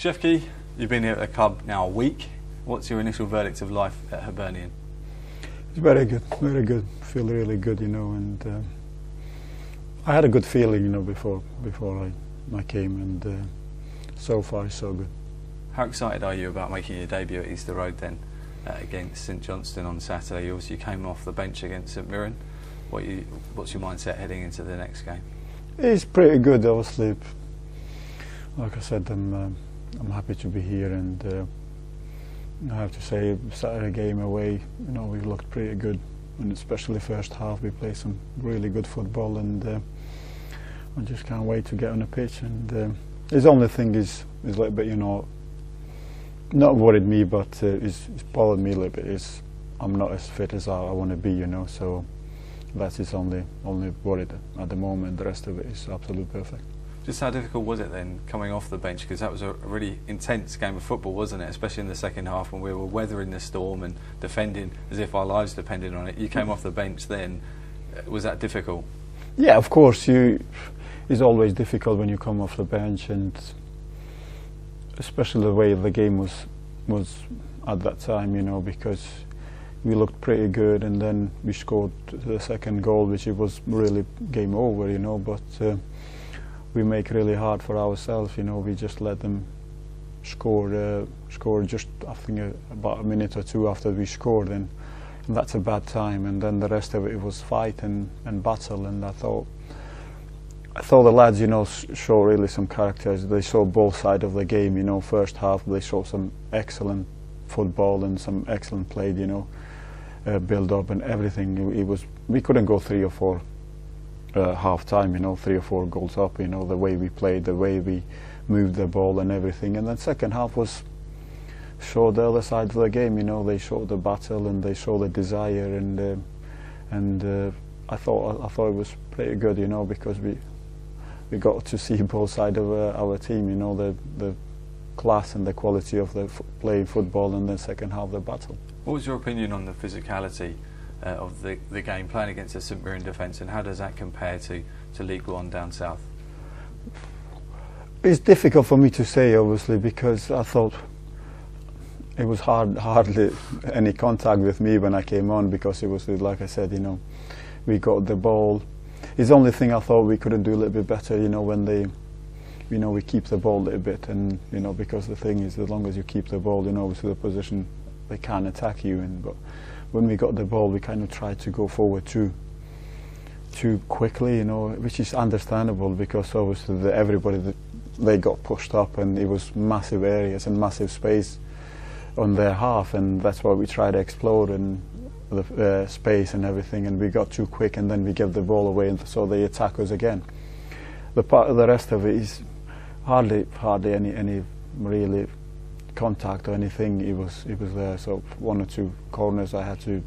Shefki, you've been here at the club now a week. What's your initial verdict of life at Hibernian? It's very good, very good. Feel really good, you know, and I had a good feeling, you know, before I came, and so far so good. How excited are you about making your debut at Easter Road then, against St Johnstone on Saturday? You came off the bench against St Mirren. What's your mindset heading into the next game? It's pretty good, obviously. Like I said, I'm happy to be here, and I have to say, Saturday game away, you know, we looked pretty good, and especially first half we played some really good football, and I just can't wait to get on the pitch. And his only thing is a little bit, you know, not worried me, but it's bothered me a little bit. Is I'm not as fit as I want to be, you know. So that's his only worry at the moment. The rest of it is absolutely perfect. Just how difficult was it then coming off the bench, because that was a really intense game of football, wasn't it, especially in the second half when we were weathering the storm and defending as if our lives depended on it. You came off the bench then. Was that difficult? Yeah, of course. It's always difficult when you come off the bench, and especially the way the game was at that time, you know, because we looked pretty good, and then we scored the second goal, which it was really game over, you know, but we make really hard for ourselves, you know. We just let them score just, I think, about a minute or two after we scored, and that's a bad time. And then the rest of it was fight and battle, and I thought the lads, you know, show really some characters. They saw both sides of the game, you know. First half they showed some excellent football and some excellent play, you know, build up and everything. We couldn't go 3 or 4 half time, you know, 3 or 4 goals up, you know, the way we played, the way we moved the ball and everything. And then second half showed the other side of the game, you know. They showed the battle and they showed the desire, and I thought it was pretty good, you know, because we got to see both sides of our team, you know, the class and the quality of the playing football, and then second half the battle. What was your opinion on the physicality of the game, playing against the St Mirren defence, and how does that compare to League One down south? It's difficult for me to say, obviously, because I thought it was hardly any contact with me when I came on, because it was, like I said, you know, we got the ball. It's the only thing I thought we couldn't do a little bit better, you know, when you know, we keep the ball a little bit, and you know, because the thing is, as long as you keep the ball, you know, to the position, they can't attack you. But when we got the ball, we kind of tried to go forward too quickly, you know, which is understandable, because obviously everybody they got pushed up, and it was massive areas and massive space on their half, and that's why we tried to explode and the space and everything, and we got too quick, and then we gave the ball away, and so they attack us again. The rest of it is hardly any really contact or anything. It was there. So 1 or 2 corners I had to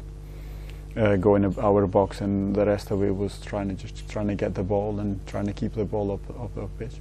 go in our box, and the rest of it was trying to get the ball and trying to keep the ball up the pitch.